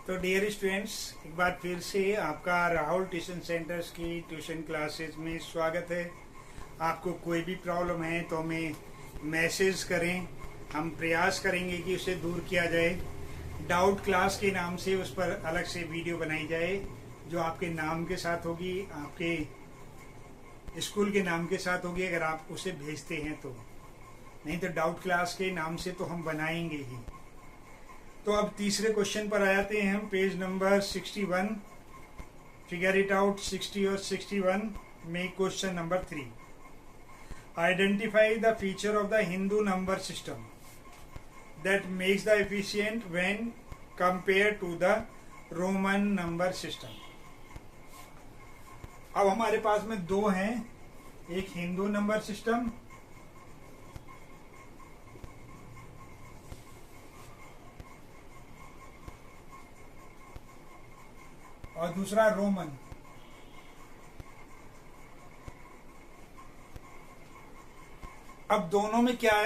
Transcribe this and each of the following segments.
तो dear students, एक बार फिर से आपका राहुल ट्यूशन सेंटर्स की ट्यूशन क्लासेस में स्वागत है। आपको कोई भी प्रॉब्लम है तो हमें मैसेज करें, हम प्रयास करेंगे कि उसे दूर किया जाए। डाउट क्लास के नाम से उस पर अलग से वीडियो बनाई जाए जो आपके नाम के साथ होगी, आपके स्कूल के नाम के साथ होगी अगर आप उसे भेजते हैं तो। नहीं तो डाउट क्लास के नाम से तो हम बनाएंगे ही। तो अब तीसरे क्वेश्चन पर आ जाते हैं हम। Page number 61, figure it out 60 और 61 में question number 3। Identify the feature of the Hindu number system that makes the efficient when compare to the Roman number system. अब हमारे पास में दो हैं, एक हिंदू नंबर सिस्टम और दूसरा रोमन। अब दोनों में क्या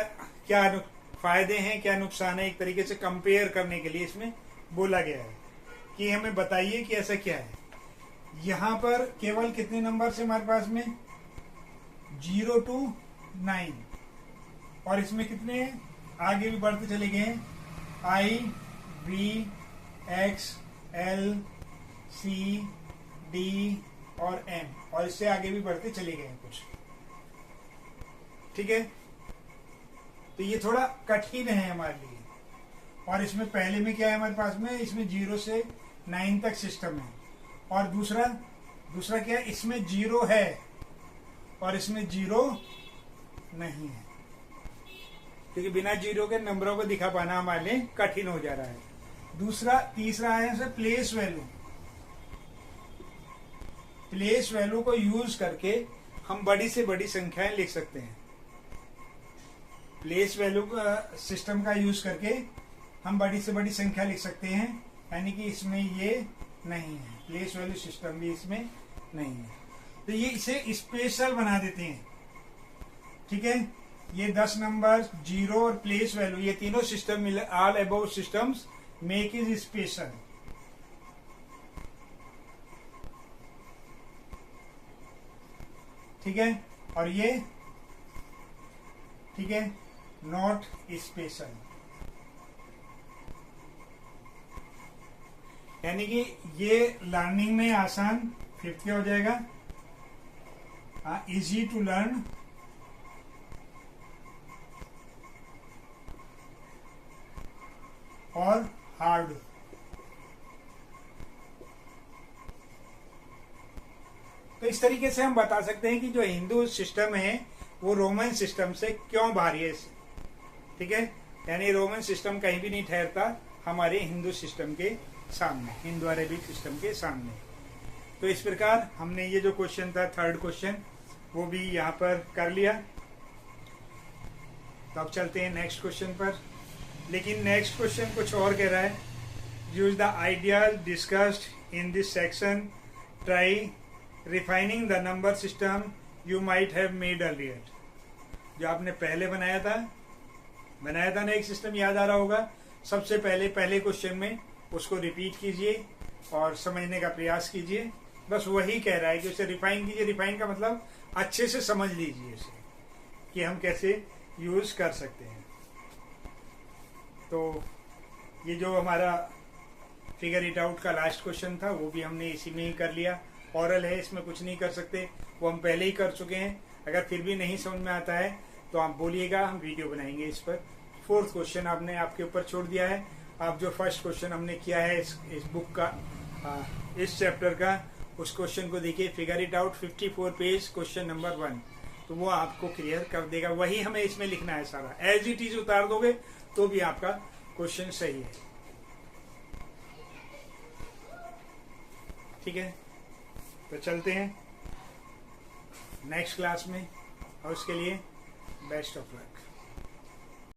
क्या फायदे हैं, क्या नुकसान है, एक तरीके से कंपेयर करने के लिए इसमें बोला गया है कि हमें बताइए कि ऐसा क्या है। यहां पर केवल कितने नंबर से हमारे पास में 0 to 9 और इसमें कितने आगे भी बढ़ते चले गए हैं, I, V, X, L, C, D और M, और इससे आगे भी बढ़ते चले गए हैं कुछ। ठीक है, तो ये थोड़ा कठिन है हमारे लिए। और इसमें पहले में क्या है हमारे पास में, इसमें 0 से 9 तक सिस्टम है। और दूसरा क्या है, इसमें 0 है और इसमें 0 नहीं है, क्योंकि बिना 0 के नंबरों को दिखा पाना हमारे लिए कठिन हो जा रहा है। तीसरा है प्लेस वैल्यू। प्लेस वैल्यू को यूज करके हम बड़ी से बड़ी संख्याएं लिख सकते हैं। प्लेस वैल्यू का सिस्टम का यूज करके हम बड़ी से बड़ी संख्या लिख सकते हैं, यानी कि इसमें ये नहीं है, प्लेस वैल्यू सिस्टम भी इसमें नहीं है। तो ये इसे स्पेशल बना देते हैं। ठीक है, ये 10 नंबर, 0 और प्लेस वैल्यू, ये तीनों सिस्टम मिले, all above systems make is special. ठीक है, और ये ठीक है, नॉट स्पेशल, यानी कि ये लर्निंग में आसान 50 हो जाएगा, इजी टू लर्न और हार्ड। तो इस तरीके से हम बता सकते हैं कि जो हिंदू सिस्टम है वो रोमन सिस्टम से क्यों भारी है। ठीक है, यानी रोमन सिस्टम कहीं भी नहीं ठहरता हमारे हिंदू सिस्टम के सामने, हिंदू अरेबिक सिस्टम के सामने। तो इस प्रकार हमने ये जो क्वेश्चन था, थर्ड क्वेश्चन, वो भी यहाँ पर कर लिया। तो अब चलते हैं नेक्स्ट क्वेश्चन पर। लेकिन नेक्स्ट क्वेश्चन कुछ और कह रहा है। Use the ideas discussed in this section, try refining the number system you might have made earlier. जो आपने पहले बनाया था ना एक सिस्टम, याद आ रहा होगा। सबसे पहले क्वेश्चन में उसको रिपीट कीजिए और समझने का प्रयास कीजिए। बस वही कह रहा है कि उसे रिफाइन कीजिए। रिफाइन का मतलब अच्छे से समझ लीजिए इसे कि हम कैसे यूज कर सकते हैं। तो ये जो हमारा फिगर इट आउट का लास्ट क्वेश्चन था वो भी हमने इसी में ही कर लिया। ऑरल है, इसमें कुछ नहीं कर सकते, वो हम पहले ही कर चुके हैं। अगर फिर भी नहीं समझ में आता है तो आप बोलिएगा, हम वीडियो बनाएंगे इस पर। फोर्थ क्वेश्चन आपने आपके ऊपर छोड़ दिया है। आप जो फर्स्ट क्वेश्चन हमने किया है इस बुक का, इस चैप्टर का, उस क्वेश्चन को देखिए, figure it out 54 page, question number 1। तो वो आपको क्लियर कर देगा। वही हमें इसमें लिखना है सारा, एज इट इज उतार दोगे तो भी आपका क्वेश्चन सही है। ठीक है, तो चलते हैं नेक्स्ट क्लास में, और उसके लिए बेस्ट ऑफ लक।